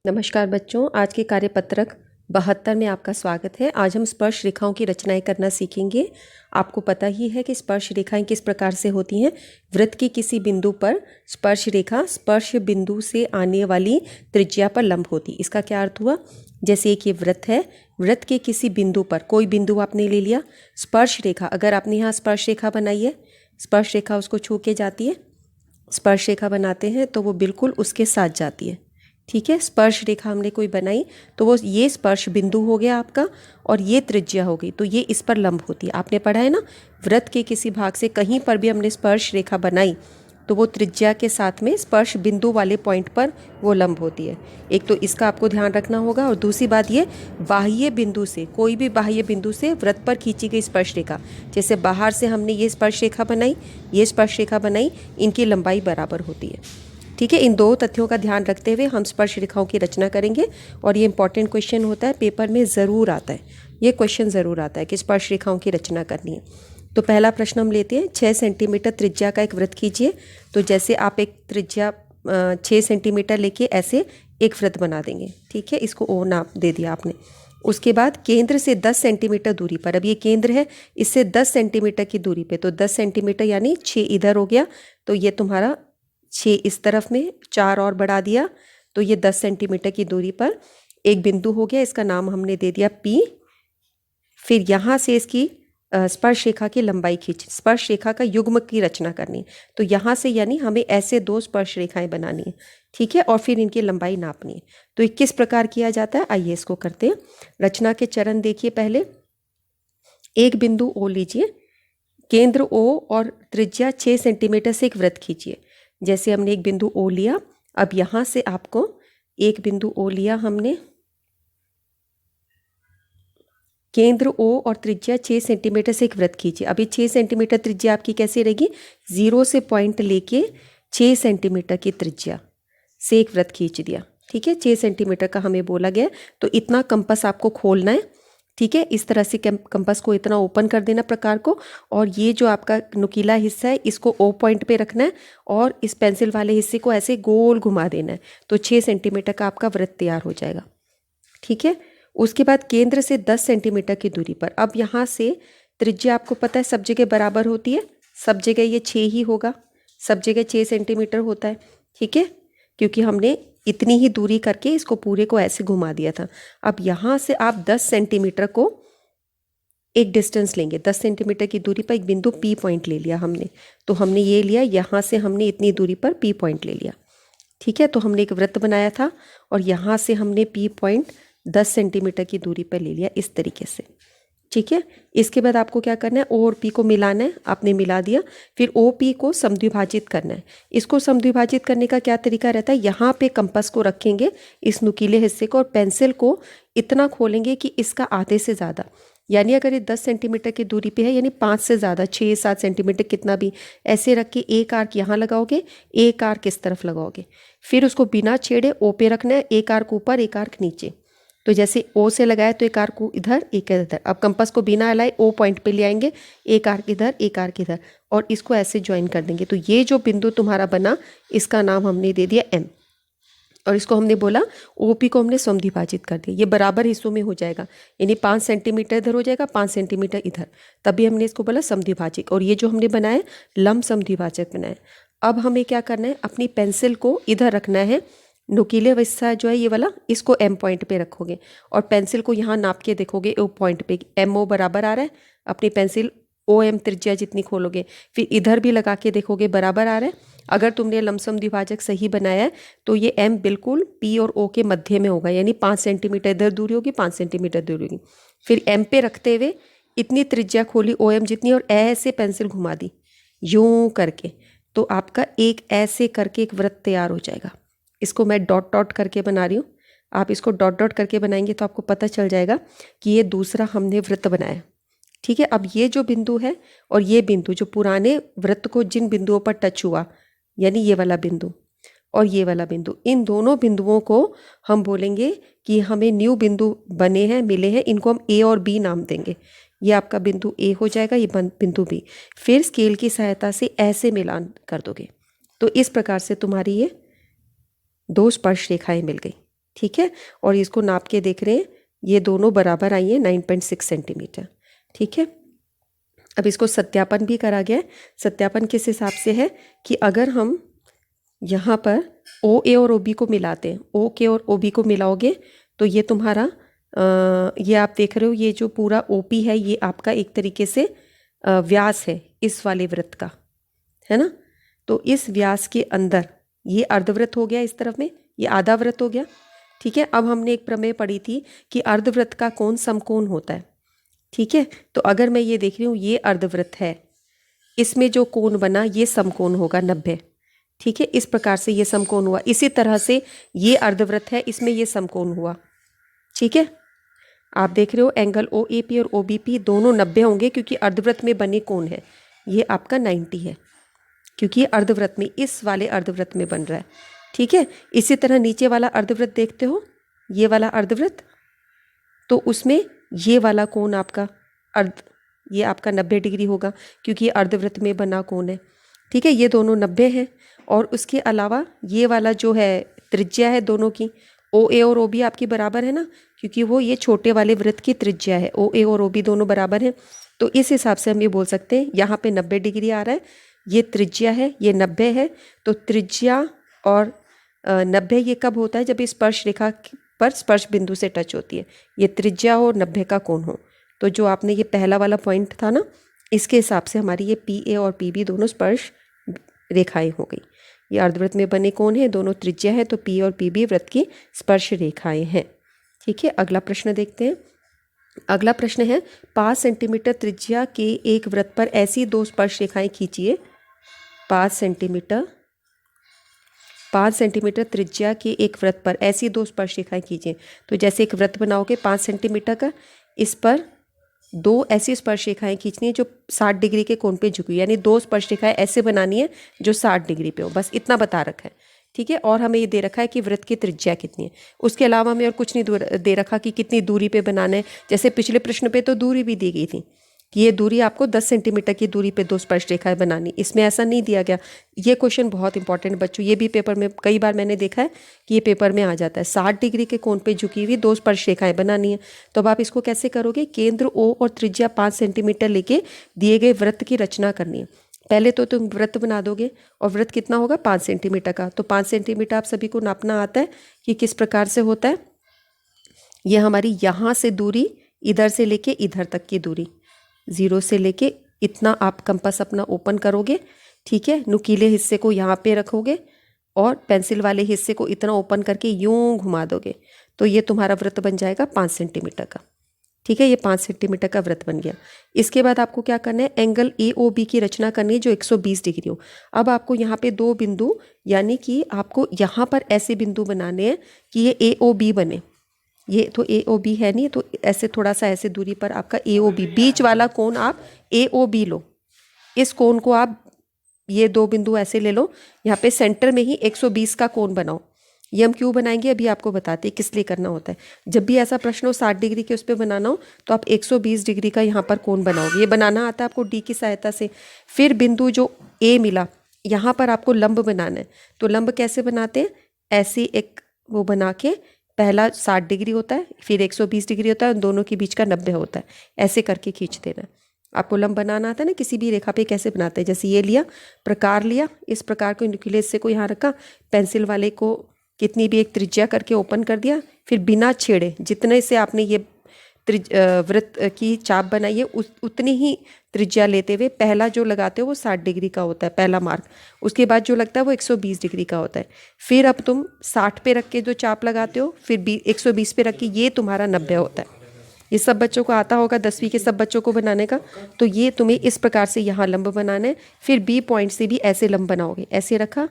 नमस्कार बच्चों, आज के कार्यपत्रक 72 में आपका स्वागत है। आज हम स्पर्श रेखाओं की रचनाएं करना सीखेंगे। आपको पता ही है कि स्पर्श रेखाएं किस प्रकार से होती हैं। वृत्त के किसी बिंदु पर स्पर्श रेखा स्पर्श बिंदु से आने वाली त्रिज्या पर लंब होती। इसका क्या अर्थ हुआ? जैसे एक ये वृत्त है, वृत्त के किसी बिंदु पर, कोई बिंदु आपने ले लिया, स्पर्श रेखा, अगर आपने यहाँ स्पर्श रेखा बनाई है, स्पर्श रेखा उसको छू के जाती है, स्पर्श रेखा बनाते हैं तो वो बिल्कुल उसके साथ जाती है। ठीक है, स्पर्श रेखा हमने कोई बनाई तो वो ये स्पर्श बिंदु हो गया आपका और ये त्रिज्या हो गई, तो ये इस पर लंब होती है। आपने पढ़ा है ना, वृत्त के किसी भाग से कहीं पर भी हमने स्पर्श रेखा बनाई तो वो त्रिज्या के साथ में स्पर्श बिंदु वाले पॉइंट पर वो लंब होती है। एक तो इसका आपको ध्यान रखना होगा, और दूसरी बात ये, बाह्य बिंदु से, कोई भी बाह्य बिंदु से वृत्त पर खींची गई स्पर्श रेखा, जैसे बाहर से हमने ये स्पर्श रेखा बनाई, ये स्पर्श रेखा बनाई, इनकी लंबाई बराबर होती है। ठीक है, इन दो तथ्यों का ध्यान रखते हुए हम स्पर्श रेखाओं की रचना करेंगे। और ये इंपॉर्टेंट क्वेश्चन होता है, पेपर में ज़रूर आता है, ये क्वेश्चन ज़रूर आता है कि स्पर्श रेखाओं की रचना करनी है। तो पहला प्रश्न हम लेते हैं, 6 सेंटीमीटर त्रिज्या का एक वृत्त खींचिए। तो जैसे आप एक त्रिज्या 6 सेंटीमीटर लेके ऐसे एक वृत्त बना देंगे। ठीक है, इसको ओ नाप दे दिया आपने। उसके बाद केंद्र से 10 सेंटीमीटर दूरी पर, अब ये केंद्र है, इससे 10 सेंटीमीटर की दूरी पे, तो 10 सेंटीमीटर यानी 6 इधर हो गया, तो ये तुम्हारा 6 इस तरफ में, 4 और बढ़ा दिया, तो ये 10 सेंटीमीटर की दूरी पर एक बिंदु हो गया, इसका नाम हमने दे दिया P। फिर यहाँ से इसकी स्पर्श रेखा की लंबाई खींच, स्पर्श रेखा का युग्म की रचना करनी है। तो यहाँ से यानी हमें ऐसे 2 स्पर्श रेखाएं बनानी है। ठीक है, और फिर इनकी लंबाई नापनी है। तो ये किस प्रकार किया जाता है, आइए इसको करते हैं। रचना के चरण देखिए। पहले एक बिंदु O लीजिए, केंद्र O और त्रिज्या 6 सेंटीमीटर से एक वृत्त खींचिए। जैसे हमने एक बिंदु O लिया, अब यहाँ से आपको एक बिंदु O लिया हमने, केंद्र O और त्रिज्या 6 सेंटीमीटर से एक वृत्त खींचिए। अभी 6 सेंटीमीटर त्रिज्या आपकी कैसे रहेगी, 0 से पॉइंट लेके 6 सेंटीमीटर की त्रिज्या से एक वृत्त खींच दिया। ठीक है, 6 सेंटीमीटर का हमें बोला गया, तो इतना कंपास आपको खोलना है। ठीक है, इस तरह से कंपास को इतना ओपन कर देना प्रकार को, और ये जो आपका नुकीला हिस्सा है इसको O पॉइंट पे रखना है, और इस पेंसिल वाले हिस्से को ऐसे गोल घुमा देना है, तो 6 सेंटीमीटर का आपका वृत्त तैयार हो जाएगा। ठीक है, उसके बाद केंद्र से 10 सेंटीमीटर की दूरी पर, अब यहाँ से त्रिज्या आपको पता है सब जगह बराबर होती है, सब जगह ये 6 ही होगा, सब जगह 6 सेंटीमीटर होता है। ठीक है, क्योंकि हमने इतनी ही दूरी करके इसको पूरे को ऐसे घुमा दिया था। अब यहाँ से आप 10 सेंटीमीटर को एक डिस्टेंस लेंगे, 10 सेंटीमीटर की दूरी पर एक बिंदु P पॉइंट ले लिया हमने, तो हमने ये लिया, यहाँ से हमने इतनी दूरी पर P पॉइंट ले लिया। ठीक है, तो हमने एक वृत्त बनाया था और यहाँ से हमने P पॉइंट 10 सेंटीमीटर की दूरी पर ले लिया, इस तरीके से। ठीक है, इसके बाद आपको क्या करना है, O और P को मिलाना है, आपने मिला दिया। फिर OP को समद्विभाजित करना है। इसको समद्विभाजित करने का क्या तरीका रहता है, यहाँ पे कंपास को रखेंगे, इस नुकीले हिस्से को, और पेंसिल को इतना खोलेंगे कि इसका आधे से ज़्यादा, यानी अगर ये 10 सेंटीमीटर की दूरी पे है, यानी 5 से ज़्यादा, 6-7 सेंटीमीटर कितना भी, ऐसे रख के एक आर्क यहाँ लगाओगे, एक आर्क इस तरफ लगाओगे। फिर उसको बिना छेड़े O पे रखना है, एक आर्क ऊपर एक आर्क नीचे। तो जैसे O से लगाया तो एक आर्क इधर एक इधर, अब कंपास को बिना हिलाए O पॉइंट पे ले आएंगे, एक आर्क इधर एक आर्क इधर, और इसको ऐसे ज्वाइन कर देंगे। तो ये जो बिंदु तुम्हारा बना, इसका नाम हमने दे दिया M, और इसको हमने बोला OP को हमने समद्विभाजित कर दिया। ये बराबर हिस्सों में हो जाएगा, यानी 5 सेंटीमीटर इधर हो जाएगा, 5 सेंटीमीटर इधर, तभी हमने इसको बोला समद्विभाजक। और ये जो हमने बनाया लंब समद्विभाजक बनाया। अब हमें क्या करना है, अपनी पेंसिल को इधर रखना है, नुकीले हिस्सा जो है ये वाला, इसको M पॉइंट पे रखोगे, और पेंसिल को यहाँ नाप के देखोगे O पॉइंट पे, MO बराबर आ रहा है, अपनी पेंसिल OM त्रिज्या जितनी खोलोगे, फिर इधर भी लगा के देखोगे बराबर आ रहा है। अगर तुमने लमसम द्विभाजक सही बनाया है तो ये M बिल्कुल P और O के मध्य में होगा, यानी 5 सेंटीमीटर इधर दूरी होगी, 5 सेंटीमीटर दूरी होगी। फिर M पे रखते हुए इतनी त्रिज्या खोली OM जितनी, और ऐसे पेंसिल घुमा दी यूं करके, तो आपका एक ऐसे करके एक वृत्त तैयार हो जाएगा। इसको मैं डॉट डॉट करके बना रही हूँ, आप इसको डॉट डॉट करके बनाएंगे तो आपको पता चल जाएगा कि ये दूसरा हमने वृत्त बनाया। ठीक है, अब ये जो बिंदु है और ये बिंदु जो पुराने वृत्त को जिन बिंदुओं पर टच हुआ, यानी ये वाला बिंदु और ये वाला बिंदु, इन दोनों बिंदुओं को हम बोलेंगे कि हमें न्यू बिंदु बने हैं, मिले हैं, इनको हम A और B नाम देंगे। ये आपका बिंदु A हो जाएगा, ये बिंदु B। फिर स्केल की सहायता से ऐसे मिलान कर दोगे, तो इस प्रकार से तुम्हारी ये 2 स्पर्श रेखाएं मिल गई। ठीक है। और इसको नाप के देख रहे हैं, ये दोनों बराबर आई हैं 9.6 सेंटीमीटर। ठीक है। अब इसको सत्यापन भी करा गया है। सत्यापन किस हिसाब से है कि अगर हम यहाँ पर ओ ए और ओ बी को मिलाते हैं, ओ के और ओ बी को मिलाओगे तो ये तुम्हारा ये आप देख रहे हो, ये जो पूरा ओ पी है ये आपका एक तरीके से व्यास है इस वाले वृत्त का, है ना। तो इस व्यास के अंदर ये अर्धवृत्त हो गया, इस तरफ में ये आधा वृत्त हो गया। ठीक है। अब हमने एक प्रमेय पढ़ी थी कि अर्धवृत्त का कोण समकोण होता है। ठीक है। तो अगर मैं ये देख रही हूँ, ये अर्धवृत्त है, इसमें जो कोण बना ये समकोण होगा 90। ठीक है। इस प्रकार से ये समकोण हुआ। इसी तरह से ये अर्धवृत्त है, इसमें ये समकोण हुआ। ठीक है। आप देख रहे हो एंगल ओ ए पी और ओ बी पी दोनों 90 होंगे, क्योंकि अर्धवृत्त में बने कोण है ये आपका 90 है, क्योंकि ये अर्धवृत्त में, इस वाले अर्धवृत्त में बन रहा है। ठीक है। इसी तरह नीचे वाला अर्धवृत्त देखते हो, ये वाला अर्धवृत्त, तो उसमें ये वाला कोण आपका ये आपका 90 डिग्री होगा, क्योंकि ये अर्धवृत्त में बना कोण है। ठीक है। ये दोनों 90 हैं। और उसके अलावा ये वाला जो है त्रिज्या है दोनों की, ओ ए और ओ बी आपकी बराबर है ना, क्योंकि वो ये छोटे वाले वृत्त की त्रिज्या है। ओ ए और ओ बी दोनों बराबर हैं। तो इस हिसाब से हम ये बोल सकते हैं, यहाँ पे 90 डिग्री आ रहा है, ये त्रिज्या है, ये 90 है। तो त्रिज्या और 90 ये कब होता है, जब इस स्पर्श रेखा पर स्पर्श बिंदु से टच होती है। ये त्रिज्या और 90 का कोण हो। तो जो आपने ये पहला वाला पॉइंट था ना, इसके हिसाब से हमारी ये पी ए और पी बी दोनों स्पर्श रेखाएं हो गई। ये अर्धवृत्त में बने कोण है, दोनों त्रिज्या है, तो पी और पी बी वृत्त की स्पर्श रेखाएं हैं। ठीक है। अगला प्रश्न देखते हैं। अगला प्रश्न है 5 सेंटीमीटर त्रिज्या के एक वृत्त पर ऐसी दो स्पर्श रेखाएं खींचिए। 5 सेंटीमीटर त्रिज्या के एक वृत्त पर ऐसी दो स्पर्श रेखाएं खींचिए। तो जैसे एक वृत्त बनाओगे 5 सेंटीमीटर का, इस पर दो ऐसी स्पर्श रेखाएं खींचनी है जो 60 डिग्री के कोण पे झुकी, यानी दो स्पर्श रेखाएं ऐसे बनानी है जो 60 डिग्री पे हो। बस इतना बता रखा है। ठीक है। और हमें ये दे रखा है कि वृत्त की त्रिज्या कितनी है। उसके अलावा हमें और कुछ नहीं दे रखा कि कितनी दूरी पे बनाना है। जैसे पिछले प्रश्न पे तो दूरी भी दी गई थी कि ये दूरी आपको 10 सेंटीमीटर की दूरी पे दो स्पर्श रेखाएं बनानी, इसमें ऐसा नहीं दिया गया। ये क्वेश्चन बहुत इंपॉर्टेंट बच्चों, ये भी पेपर में कई बार मैंने देखा है कि ये पेपर में आ जाता है। 60 डिग्री के कोण पे झुकी हुई दो स्पर्श रेखाएं बनानी है। तो अब आप इसको कैसे करोगे, केंद्र ओ और त्रिज्या 5 सेंटीमीटर लेके दिए गए वृत्त की रचना करनी है। पहले तो तुम वृत्त बना दोगे, और वृत्त कितना होगा 5 सेंटीमीटर का। तो 5 सेंटीमीटर आप सभी को नापना आता है कि किस प्रकार से होता है। ये हमारी यहाँ से दूरी, इधर से लेके इधर तक की दूरी, 0 से लेके इतना आप कंपास अपना ओपन करोगे। ठीक है। नुकीले हिस्से को यहाँ पे रखोगे और पेंसिल वाले हिस्से को इतना ओपन करके यूं घुमा दोगे, तो ये तुम्हारा वृत्त बन जाएगा 5 सेंटीमीटर का। ठीक है। ये 5 सेंटीमीटर का वृत्त बन गया। इसके बाद आपको क्या करना है, एंगल ए ओ बी की रचना करनी है जो 120 डिग्री हो। अब आपको यहाँ पे दो बिंदु, यानी कि आपको यहाँ पर ऐसे बिंदु बनाने हैं कि ये ए ओ बी बने। ये तो ए ओ बी है नहीं, तो ऐसे थोड़ा सा ऐसे दूरी पर आपका ए ओ बी, बीच वाला कोण आप ए ओ बी लो। इस कोण को आप, ये दो बिंदु ऐसे ले लो, यहाँ पे सेंटर में ही 120 का कोण बनाओ। ये हम क्यों बनाएंगे अभी आपको बताते हैं किस लिए करना होता है। जब भी ऐसा प्रश्न हो 60 डिग्री के उस पर बनाना हो, तो आप 120 डिग्री का यहाँ पर कोण बनाओगे। ये बनाना आता है आपको डी की सहायता से। फिर बिंदु जो ए मिला, यहाँ पर आपको लंब बनाना है। तो लंब कैसे बनाते हैं, ऐसे एक वो बना के, पहला 60 डिग्री होता है, फिर 120 डिग्री होता है, दोनों के बीच का 90 होता है। ऐसे करके खींच देना। आपको लंब बनाना आता है ना, किसी भी रेखा पे कैसे बनाते हैं। जैसे ये लिया, प्रकार लिया, इस प्रकार को न्यूक्लियस हिस्से को यहाँ रखा, पेंसिल वाले को कितनी भी एक त्रिज्या करके ओपन कर दिया, फिर बिना छेड़े जितने से आपने ये वृत्त की चाप बनाई है उतनी ही त्रिज्या लेते हुए पहला जो लगाते हो वो 60 डिग्री का होता है, पहला मार्क। उसके बाद जो लगता है वो 120 डिग्री का होता है। फिर अब तुम 60 पे रख के जो चाप लगाते हो, फिर 120 पे रख के, ये तुम्हारा 90 होता है। ये सब बच्चों को आता होगा, 10वीं के सब बच्चों को बनाने का। तो ये तुम्हें इस प्रकार से यहाँ लंब बनाना है। फिर बी पॉइंट से भी ऐसे लंब बनाओगे। ऐसे रखा,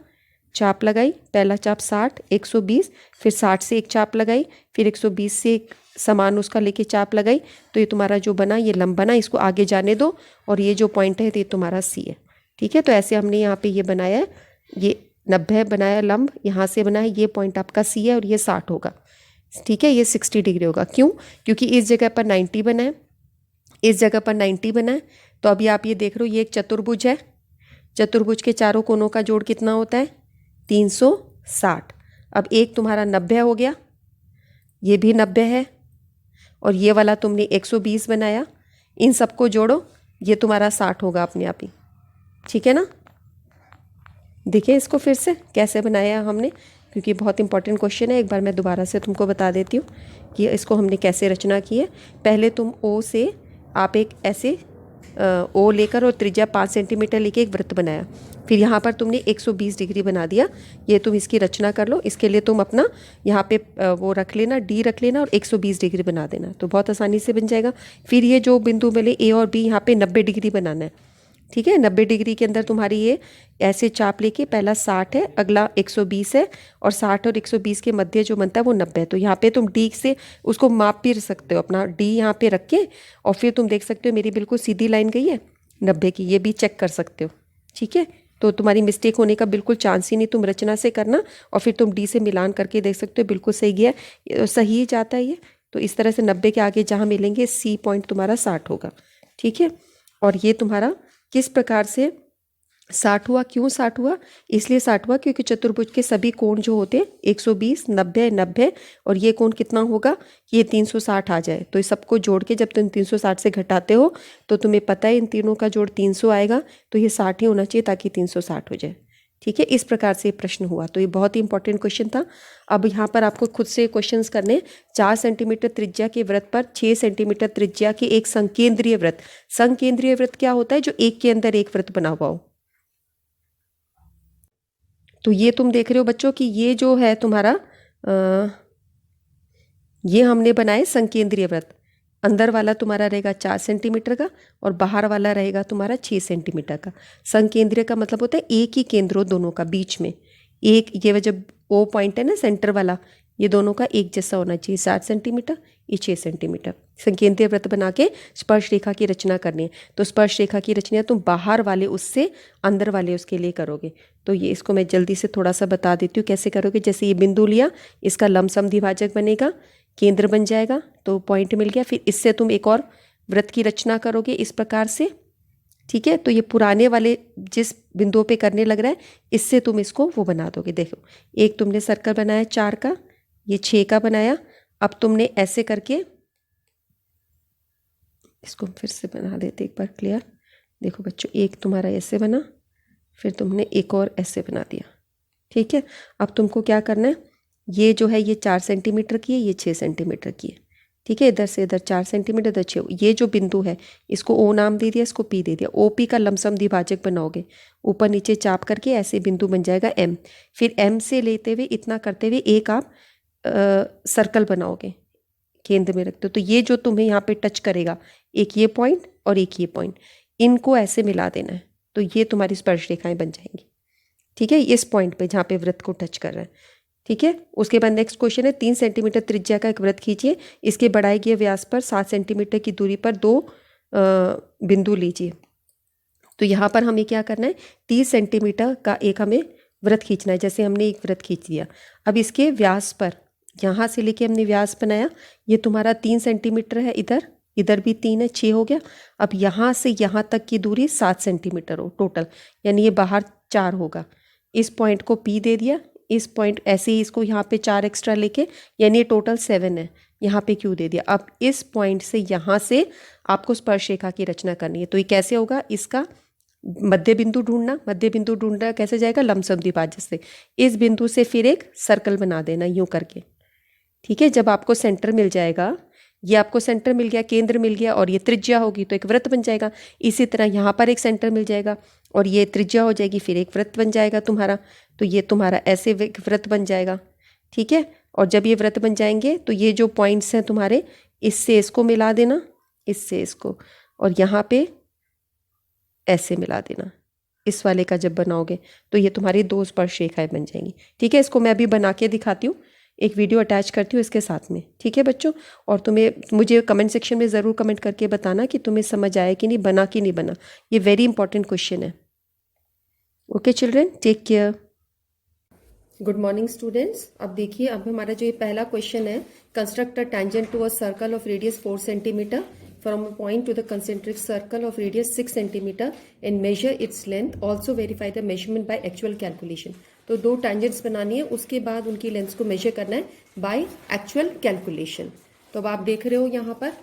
चाप लगाई, पहला चाप 60, 120, फिर 60 से एक चाप लगाई, फिर 120 से एक समान उसका लेके चाप लगाई। तो ये तुम्हारा जो बना, ये लंब बना, इसको आगे जाने दो। और ये जो पॉइंट है तो ये तुम्हारा सी है। ठीक है। तो ऐसे हमने यहाँ पे ये बनाया है, ये 90 बनाया लंब, यहाँ से बना है, ये पॉइंट आपका सी है और ये 60 होगा। ठीक है। ये 60 डिग्री होगा। क्यों, क्योंकि इस जगह पर 90 बना है, इस जगह पर 90 बना है। तो अभी आप ये देख रहे हो, ये एक चतुर्भुज है। चतुर्भुज के चारों कोनों का जोड़ कितना होता है, 360। अब एक तुम्हारा 90 हो गया, ये भी 90 है, और ये वाला तुमने 120 बनाया, इन सबको जोड़ो, ये तुम्हारा 60 होगा अपने आप ही। ठीक है ना। देखिए इसको फिर से कैसे बनाया हमने, क्योंकि बहुत इंपॉर्टेंट क्वेश्चन है। एक बार मैं दोबारा से तुमको बता देती हूँ कि इसको हमने कैसे रचना की है। पहले तुम ओ से आप एक ऐसे ओ लेकर और त्रिज्या 5 सेंटीमीटर लेके एक वृत्त बनाया, फिर यहाँ पर तुमने 120 डिग्री बना दिया। ये तुम इसकी रचना कर लो। इसके लिए तुम अपना यहाँ पे वो रख लेना, डी रख लेना और 120 डिग्री बना देना, तो बहुत आसानी से बन जाएगा। फिर ये जो बिंदु मिले ए और बी, यहाँ पे 90 डिग्री बनाना है। ठीक है, 90 डिग्री के अंदर तुम्हारी ये ऐसे चाप लेके, पहला 60 है, अगला 120 है, और 60 और 120 के मध्य जो बनता है वो 90 है। तो यहाँ पे तुम डी से उसको माप भी सकते हो, अपना डी यहाँ पे रख के, और फिर तुम देख सकते हो मेरी बिल्कुल सीधी लाइन गई है 90 की, ये भी चेक कर सकते हो। ठीक है, तो तुम्हारी मिस्टेक होने का बिल्कुल चांस ही नहीं, तुम रचना से करना और फिर तुम डी से मिलान करके देख सकते हो बिल्कुल सही गया, सही ही जाता है ये। तो इस तरह से 90 के आगे जहाँ मिलेंगे सी पॉइंट तुम्हारा 60 होगा। ठीक है, और ये तुम्हारा किस प्रकार से 60 हुआ, क्यों 60 हुआ, इसलिए 60 हुआ क्योंकि चतुर्भुज के सभी कोण जो होते हैं 120, 90, 90 और ये कोण कितना होगा, ये 360 आ जाए। तो इस सबको जोड़ के जब तुम 360 से घटाते हो तो तुम्हें पता है इन तीनों का जोड़ 300 आएगा, तो ये 60 ही होना चाहिए ताकि 360 हो जाए। ठीक है, इस प्रकार से प्रश्न हुआ। तो ये बहुत ही इंपॉर्टेंट क्वेश्चन था। अब यहाँ पर आपको खुद से क्वेश्चंस करने। 4 सेंटीमीटर त्रिज्या के वृत्त पर 6 सेंटीमीटर त्रिज्या के एक संकेंद्रीय वृत्त। संकेंद्रीय वृत्त क्या होता है, जो एक के अंदर एक वृत्त बना हुआ हो। तो ये तुम देख रहे हो बच्चों कि ये जो है तुम्हारा ये हमने बनाए संकेंद्रीय वृत्त। अंदर वाला तुम्हारा रहेगा 4 सेंटीमीटर का और बाहर वाला रहेगा तुम्हारा 6 सेंटीमीटर का। संकेंद्रीय का मतलब होता है एक ही केंद्र हो दोनों का, बीच में एक, ये जब ओ पॉइंट है ना सेंटर वाला, ये दोनों का एक जैसा होना चाहिए। 60 सेंटीमीटर, ये 6 सेंटीमीटर। संकेंद्रीय वृत्त बना के स्पर्श रेखा की रचना करनी है। तो स्पर्श रेखा की रचना तुम बाहर वाले उससे अंदर वाले उसके लिए करोगे। तो ये इसको मैं जल्दी से थोड़ा सा बता देती हूँ कैसे करोगे। जैसे ये बिंदु लिया, इसका लमसम द्विभाजक बनेगा, केंद्र बन जाएगा, तो पॉइंट मिल गया। फिर इससे तुम एक और वृत्त की रचना करोगे इस प्रकार से। ठीक है, तो ये पुराने वाले जिस बिंदुओं पे करने लग रहा है, इससे तुम इसको वो बना दोगे। देखो, एक तुमने सर्कल बनाया 4 का, ये 6 का बनाया। अब तुमने ऐसे करके इसको फिर से बना देते एक बार क्लियर। देखो बच्चों, एक तुम्हारा ऐसे बना, फिर तुमने एक और ऐसे बना दिया। ठीक है, अब तुमको क्या करना है, ये जो है ये 4 सेंटीमीटर की है, ये 6 सेंटीमीटर की है। ठीक है, इधर से इधर 4 सेंटीमीटर, इधर 6। ये जो बिंदु है इसको ओ नाम दे दिया, इसको पी दे दिया। ओ पी का लमसम द्विभाजक बनाओगे, ऊपर नीचे चाप करके ऐसे बिंदु बन जाएगा एम। फिर एम से लेते हुए इतना करते हुए एक आप सर्कल बनाओगे, केंद्र में रखते हो। तो ये जो तुम्हें यहाँ पे टच करेगा, एक ये पॉइंट और एक ये पॉइंट, इनको ऐसे मिला देना है, तो ये तुम्हारी स्पर्श रेखाएं बन जाएंगी। ठीक है, इस पॉइंट पे जहाँ पे वृत्त को टच कर रहा है। ठीक है, उसके बाद नेक्स्ट क्वेश्चन है, 3 सेंटीमीटर त्रिज्या का एक वृत्त खींचिए। इसके बढ़ाए गए व्यास पर 7 सेंटीमीटर की दूरी पर 2 बिंदु लीजिए। तो यहाँ पर हमें क्या करना है, 30 सेंटीमीटर का एक हमें वृत्त खींचना है। जैसे हमने एक वृत्त खींच दिया, अब इसके व्यास पर यहाँ से लेके हमने व्यास बनाया, ये तुम्हारा 3 सेंटीमीटर है, इधर इधर भी 3 है, 6 हो गया। अब यहाँ से यहाँ तक की दूरी 7 सेंटीमीटर हो टोटल, यानी ये बाहर 4 होगा। इस पॉइंट को पी दे दिया, इस पॉइंट ऐसे ही इसको यहाँ पे 4 एक्स्ट्रा लेके, यानी ये टोटल 7 है, यहाँ पे क्यू दे दिया। अब इस पॉइंट से यहाँ से आपको स्पर्श रेखा की रचना करनी है। तो ये कैसे होगा, इसका मध्य बिंदु ढूंढना। मध्य बिंदु ढूंढना कैसे जाएगा, लमसम द्विभाजक से। इस बिंदु से फिर एक सर्कल बना देना यूं करके। ठीक है, जब आपको सेंटर मिल जाएगा, ये आपको सेंटर मिल गया, केंद्र मिल गया, और ये त्रिज्या होगी तो एक वृत्त बन जाएगा। इसी तरह यहाँ पर एक सेंटर मिल जाएगा और ये त्रिज्या हो जाएगी, फिर एक वृत्त बन जाएगा तुम्हारा। तो ये तुम्हारा ऐसे वृत्त बन जाएगा। ठीक है, और जब ये वृत्त बन जाएंगे तो ये जो पॉइंट्स हैं तुम्हारे, इससे इसको मिला देना, इससे इसको, और यहाँ पे ऐसे मिला देना। इस वाले का जब बनाओगे तो ये तुम्हारी 2 स्पर्श रेखाएं बन जाएंगी। ठीक है, इसको मैं अभी बना के दिखाती हूँ, एक वीडियो अटैच करती हूँ इसके साथ में। ठीक है बच्चों, और तुम्हें मुझे कमेंट सेक्शन में ज़रूर कमेंट करके बताना कि तुम्हें समझ आया कि नहीं, बना कि नहीं बना। ये वेरी इंपॉर्टेंट क्वेश्चन है। Okay children, take care. Good morning students. अब देखिए, अब हमारा जो ये पहला क्वेश्चन है, construct a tangent to a circle of radius 4 centimetre from a point to the concentric circle of radius 6 centimeter and measure its length. Also verify the measurement by actual calculation. तो 2 tangents बनानी है, उसके बाद उनकी length को major करना है by actual calculation. तो अब आप देख रहे हो यहाँ पर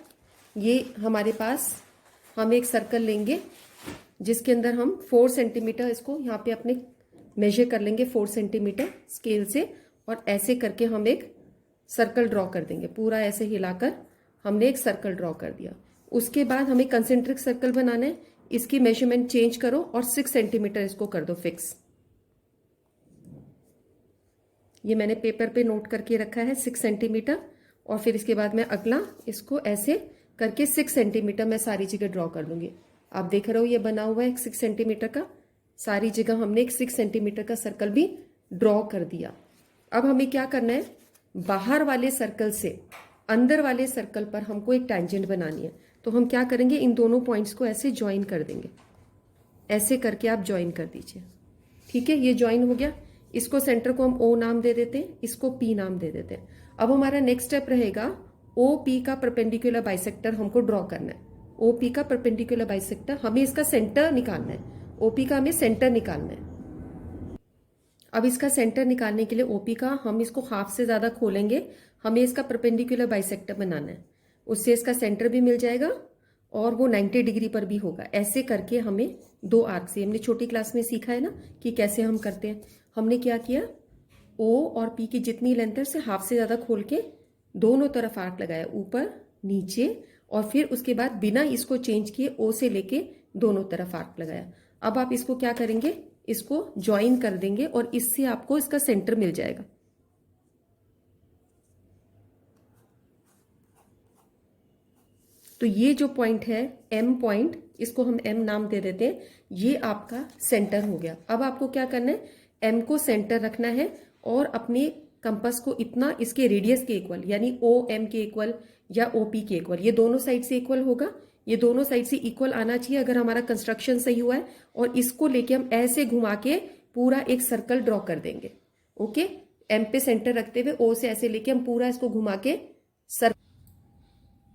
ये हमारे पास हम एक सर्कल लेंगे जिसके अंदर हम 4 सेंटीमीटर इसको यहाँ पे अपने मेजर कर लेंगे 4 सेंटीमीटर स्केल से, और ऐसे करके हम एक सर्कल ड्रॉ कर देंगे। पूरा ऐसे हिलाकर हमने एक सर्कल ड्रॉ कर दिया। उसके बाद हमें कंसेंट्रिक सर्कल बनाना है, इसकी मेजरमेंट चेंज करो और 6 सेंटीमीटर इसको कर दो फिक्स। ये मैंने पेपर पे नोट करके रखा है 6 सेंटीमीटर, और फिर इसके बाद मैं अगला इसको ऐसे करके 6 सेंटीमीटर मैं सारी जगह ड्रॉ कर दूंगी। आप देख रहे हो ये बना हुआ है 6 सेंटीमीटर का, सारी जगह हमने एक 6 सेंटीमीटर का सर्कल भी ड्रॉ कर दिया। अब हमें क्या करना है, बाहर वाले सर्कल से अंदर वाले सर्कल पर हमको एक टेंजेंट बनानी है। तो हम क्या करेंगे, इन दोनों पॉइंट्स को ऐसे ज्वाइन कर देंगे, ऐसे करके आप ज्वाइन कर दीजिए। ठीक है, ये ज्वाइन हो गया। इसको सेंटर को हम ओ नाम दे देते हैं, इसको पी नाम दे देते हैं। अब हमारा नेक्स्ट स्टेप रहेगा ओ पी का परपेंडिकुलर बाइसेक्टर हमको ड्रॉ करना है। ओ पी का परपेंडिकुलर बाइसेक्टर, हमें इसका सेंटर निकालना है। ओपी का हमें सेंटर निकालना है। अब इसका सेंटर निकालने के लिए ओपी का हम इसको हाफ से ज्यादा खोलेंगे, हमें इसका परपेंडिकुलर बाइसेक्टर बनाना है, उससे इसका सेंटर भी मिल जाएगा और वो 90 डिग्री पर भी होगा। ऐसे करके हमें 2 आर्क से, हमने छोटी क्लास में सीखा है ना कि कैसे हम करते हैं। हमने क्या किया, ओ और पी की जितनी लेंथ है उससे हाफ से ज्यादा खोल के दोनों तरफ आर्क लगाया, ऊपर नीचे, और फिर उसके बाद बिना इसको चेंज किए ओ से लेके दोनों तरफ आर्क लगाया। अब आप इसको क्या करेंगे, इसको ज्वाइन कर देंगे और इससे आपको इसका सेंटर मिल जाएगा। तो ये जो पॉइंट है एम पॉइंट, इसको हम एम नाम दे देते हैं, ये आपका सेंटर हो गया। अब आपको क्या करना है, एम को सेंटर रखना है और अपने कंपास को इतना इसके रेडियस के इक्वल, यानी ओ एम के इक्वल या ओ पी के इक्वल, ये दोनों साइड से इक्वल होगा, ये दोनों साइड से इक्वल आना चाहिए अगर हमारा कंस्ट्रक्शन सही हुआ है। और इसको लेके हम ऐसे घुमा के पूरा एक सर्कल ड्रॉ कर देंगे। ओके, एम पे सेंटर रखते हुए ओ से ऐसे लेके हम पूरा इसको घुमा के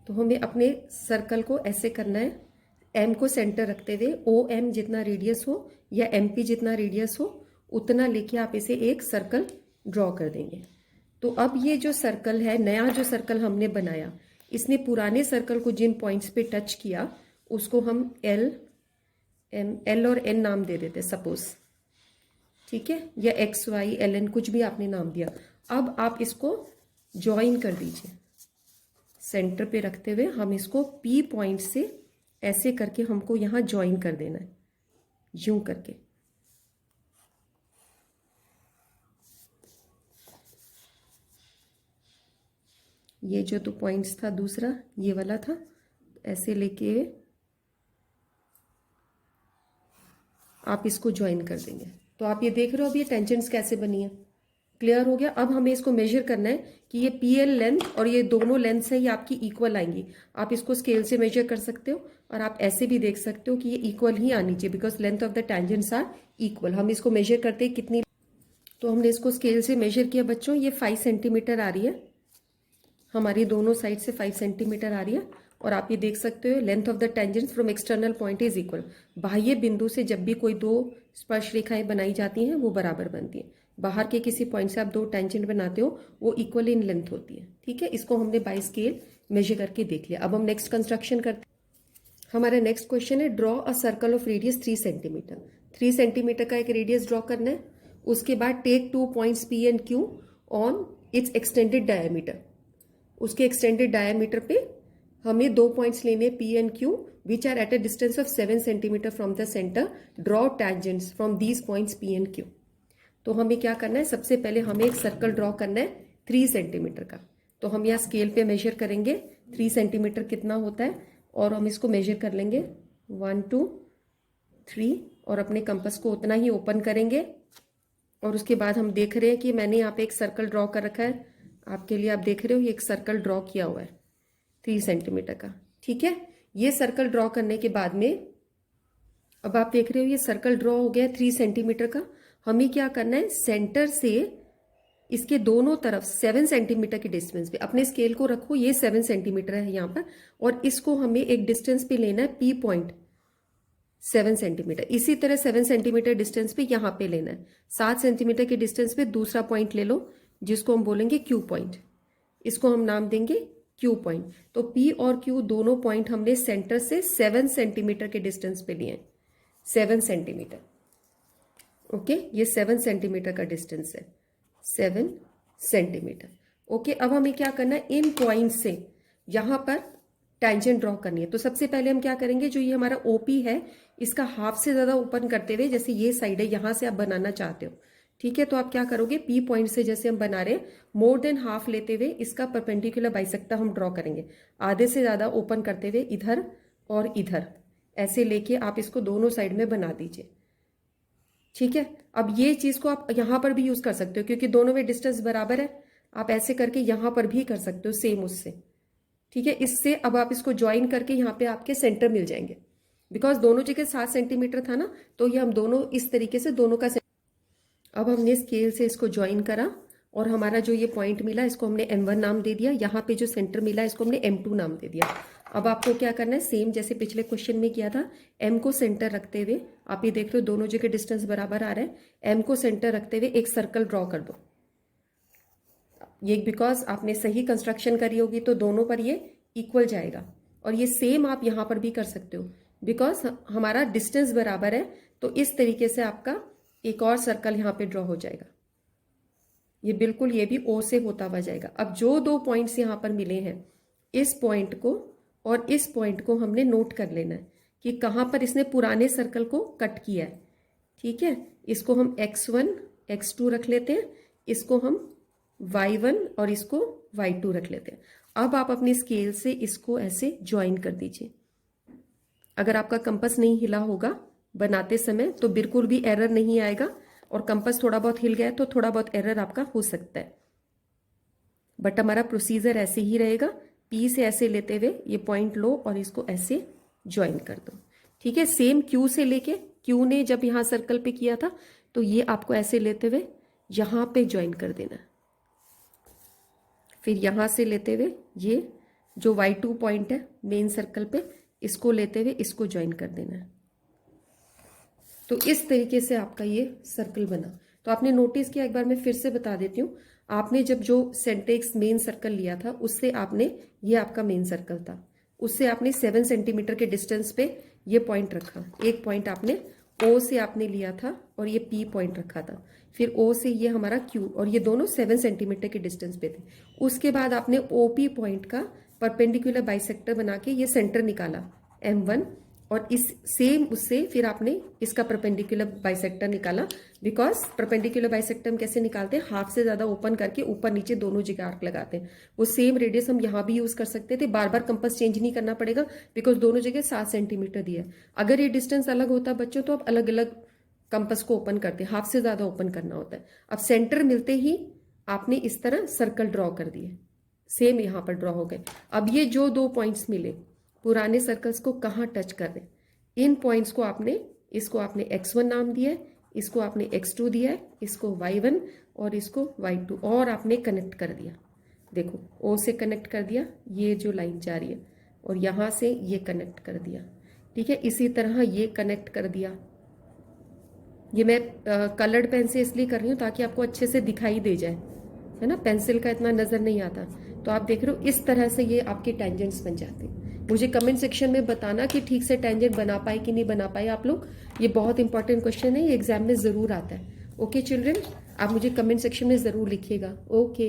तो हमें अपने सर्कल को ऐसे करना है, एम को सेंटर रखते हुए ओ एम जितना रेडियस हो या एम पी जितना रेडियस हो उतना लेके आप इसे एक सर्कल ड्रॉ कर देंगे। तो अब ये जो सर्कल है, नया जो सर्कल हमने बनाया, इसने पुराने सर्कल को जिन पॉइंट्स पे टच किया उसको हम एल और एन नाम दे देते सपोज, ठीक है, या एक्स वाई एल एन कुछ भी आपने नाम दिया। अब आप इसको ज्वाइन कर दीजिए, सेंटर पे रखते हुए हम इसको पी पॉइंट से ऐसे करके हमको यहां ज्वाइन कर देना है, यूं करके। ये जो 2 पॉइंट्स था, दूसरा ये वाला था, ऐसे लेके आप इसको ज्वाइन कर देंगे। तो आप ये देख रहे हो अब ये टेंजेंट्स कैसे बनी है, क्लियर हो गया। अब हमें इसको मेजर करना है कि ये पी एल लेंथ और ये दोनों लेंथ है ये आपकी इक्वल आएंगी। आप इसको स्केल से मेजर कर सकते हो और आप ऐसे भी देख सकते हो कि ये इक्वल ही आनी चाहिए, because length of the tangents are equal. हम इसको मेजर करते हैं कितनी, तो हमने इसको स्केल से मेजर किया बच्चों, ये 5 सेंटीमीटर आ रही है, हमारी दोनों साइड से 5 सेंटीमीटर आ रही है। और आप ये देख सकते हो length of the tangents from external point is equal. बाह्य बिंदु से जब भी कोई 2 स्पर्श रेखाएं बनाई जाती हैं वो बराबर बनती हैं। बाहर के किसी पॉइंट से आप 2 टेंजेंट बनाते हो वो इक्वल इन लेंथ होती है, ठीक है। इसको हमने बाय स्केल मेजर करके देख लिया। अब हम नेक्स्ट कंस्ट्रक्शन करते हैं। हमारा नेक्स्ट क्वेश्चन है, draw a circle of radius 3 centimetre. 3 centimetre का एक रेडियस ड्रॉ करना है। उसके बाद take 2 points P and Q on its extended diameter. उसके एक्सटेंडेड डायमीटर पे हमें 2 पॉइंट्स लेने P and Q which are at a distance of 7 centimetre from the centre. Draw tangents from these points P and Q. तो हमें क्या करना है, सबसे पहले हमें एक सर्कल ड्रॉ करना है 3 सेंटीमीटर का। तो हम यहाँ स्केल पे मेजर करेंगे 3 सेंटीमीटर कितना होता है, और हम इसको मेजर कर लेंगे 1 2 3 और अपने कंपास को उतना ही ओपन करेंगे। और उसके बाद हम देख रहे हैं कि मैंने यहाँ पे एक सर्कल ड्रॉ कर रखा है, आपके लिए आप देख रहे हो ये एक सर्कल ड्रॉ किया हुआ है 3 सेंटीमीटर का, ठीक है। ये सर्कल ड्रॉ करने के बाद में अब आप देख रहे हो ये सर्कल ड्रॉ हो गया 3 सेंटीमीटर का। हमें क्या करना है, सेंटर से इसके दोनों तरफ 7 सेंटीमीटर की डिस्टेंस पे अपने स्केल को रखो, ये 7 सेंटीमीटर है यहाँ पर, और इसको हमें एक डिस्टेंस पे लेना है पी पॉइंट 7 सेंटीमीटर। इसी तरह 7 सेंटीमीटर डिस्टेंस पे यहाँ पे लेना है। 7 सेंटीमीटर के डिस्टेंस पे दूसरा पॉइंट ले लो जिसको हम बोलेंगे क्यू पॉइंट। इसको हम नाम देंगे क्यू पॉइंट। तो पी और क्यू दोनों पॉइंट हमने सेंटर से 7 सेंटीमीटर के डिस्टेंस पे लिए हैं। 7 सेंटीमीटर। ओके, ये 7 सेंटीमीटर का डिस्टेंस है, 7 सेंटीमीटर। ओके, अब हमें क्या करना है, इन पॉइंट से यहां पर टेंजेंट ड्रॉ करनी है। तो सबसे पहले हम क्या करेंगे, जो ये हमारा ओपी है इसका हाफ से ज्यादा ओपन करते हुए, जैसे ये साइड है यहां से आप बनाना चाहते हो, ठीक है, तो आप क्या करोगे, पी पॉइंट से जैसे हम बना रहे हैं मोर देन हाफ लेते हुए इसका परपेंडिकुलर बाइसेक्टर हम ड्रॉ करेंगे। आधे से ज्यादा ओपन करते हुए इधर और इधर ऐसे लेके आप इसको दोनों साइड में बना दीजिए। ठीक है, अब ये चीज को आप यहां पर भी यूज कर सकते हो क्योंकि दोनों में डिस्टेंस बराबर है। आप ऐसे करके यहां पर भी कर सकते हो सेम उससे। ठीक है, इससे अब आप इसको ज्वाइन करके यहाँ पे आपके सेंटर मिल जाएंगे। बिकॉज दोनों जगह 7 सेंटीमीटर था ना, तो ये हम दोनों इस तरीके से दोनों का अब हमने स्केल से इसको ज्वाइन करा और हमारा जो ये पॉइंट मिला इसको हमने M1 नाम दे दिया। यहाँ पे जो सेंटर मिला इसको हमने M2 नाम दे दिया। अब आपको क्या करना है, सेम जैसे पिछले क्वेश्चन में किया था, M को सेंटर रखते हुए आप ये देख रहे हो दोनों जगह डिस्टेंस बराबर आ रहा है। M को सेंटर रखते हुए एक सर्कल ड्रॉ कर दो। ये बिकॉज आपने सही कंस्ट्रक्शन करी होगी तो दोनों पर ये इक्वल जाएगा। और ये सेम आप यहां पर भी कर सकते हो बिकॉज हमारा डिस्टेंस बराबर है। तो इस तरीके से आपका एक और सर्कल यहां पे ड्रॉ हो जाएगा। ये बिल्कुल ये भी O से होता हुआ जाएगा। अब जो दो पॉइंट्स यहां पर मिले हैं, इस पॉइंट को और इस पॉइंट को हमने नोट कर लेना है कि कहां पर इसने पुराने सर्कल को कट किया है। ठीक है, इसको हम x1 x2 रख लेते हैं, इसको हम y1 और इसको y2 रख लेते हैं। अब आप अपनी स्केल से इसको ऐसे ज्वाइन कर दीजिए। अगर आपका कंपास नहीं हिला होगा बनाते समय तो बिल्कुल भी एरर नहीं आएगा, और कंपास थोड़ा बहुत हिल गया तो थोड़ा बहुत एरर आपका हो सकता है, बट हमारा प्रोसीजर ऐसे ही रहेगा। पी से ऐसे लेते हुए ये पॉइंट लो और इसको ऐसे ज्वाइन कर दो। ठीक है, सेम क्यू से लेके, क्यू ने जब यहां सर्कल पे किया था तो ये आपको ऐसे लेते हुए यहां पे ज्वाइन कर देना। फिर यहां से लेते हुए ये जो y2 पॉइंट है मेन सर्कल पे, इसको लेते हुए इसको ज्वाइन कर देना है। तो इस तरीके से आपका ये सर्कल बना। तो आपने नोटिस किया, एक बार मैं फिर से बता देती हूँ, आपने जब जो सेंटेक्स मेन सर्कल लिया था उससे आपने, ये आपका मेन सर्कल था, उससे आपने 7 सेंटीमीटर के डिस्टेंस पे ये पॉइंट रखा। एक पॉइंट आपने O से आपने लिया था और ये P पॉइंट रखा था। फिर O से ये हमारा Q, और ये दोनों 7 सेंटीमीटर के डिस्टेंस पे थे। उसके बाद आपने OP पॉइंट का परपेंडिकुलर बाइसेक्टर बना के ये सेंटर निकाला M1, और इस सेम उससे फिर आपने इसका परपेंडिकुलर बाइसेक्टर निकाला। बिकॉज परपेंडिकुलर बाइसेक्टर हम कैसे निकालते हैं, हाफ से ज्यादा ओपन करके ऊपर नीचे दोनों जगह आर्क लगाते हैं। वो सेम रेडियस हम यहां भी यूज कर सकते थे, बार बार कंपास चेंज नहीं करना पड़ेगा बिकॉज दोनों जगह 7 सेंटीमीटर दिया है। अगर ये डिस्टेंस अलग होता बच्चों तो आप अलग अलग कंपास को ओपन करते, हाफ से ज्यादा ओपन करना होता है। अब सेंटर मिलते ही आपने इस तरह सर्कल ड्रॉ कर दिए, सेम यहां पर ड्रॉ हो गए। अब ये जो दो पॉइंट्स मिले पुराने सर्कल्स को कहाँ टच कर रहे, इन पॉइंट्स को आपने, इसको आपने x1 नाम दिया है, इसको आपने x2 दिया है, इसको y1 और इसको y2, और आपने कनेक्ट कर दिया। देखो O से कनेक्ट कर दिया, ये जो लाइन जा रही है, और यहां से ये कनेक्ट कर दिया। ठीक है, इसी तरह ये कनेक्ट कर दिया। ये मैं कलर्ड पेन से इसलिए कर रही हूं ताकि आपको अच्छे से दिखाई दे जाए, है ना, पेंसिल का इतना नजर नहीं आता। तो आप देख रहे हो इस तरह से ये आपके टेंजेंट्स बन जाते हैं। मुझे कमेंट सेक्शन में बताना कि ठीक से टेंजेंट बना पाए कि नहीं बना पाए आप लोग। ये बहुत इंपॉर्टेंट क्वेश्चन है, ये एग्जाम में जरूर आता है। ओके चिल्ड्रन, आप मुझे कमेंट सेक्शन में जरूर लिखिएगा। ओके।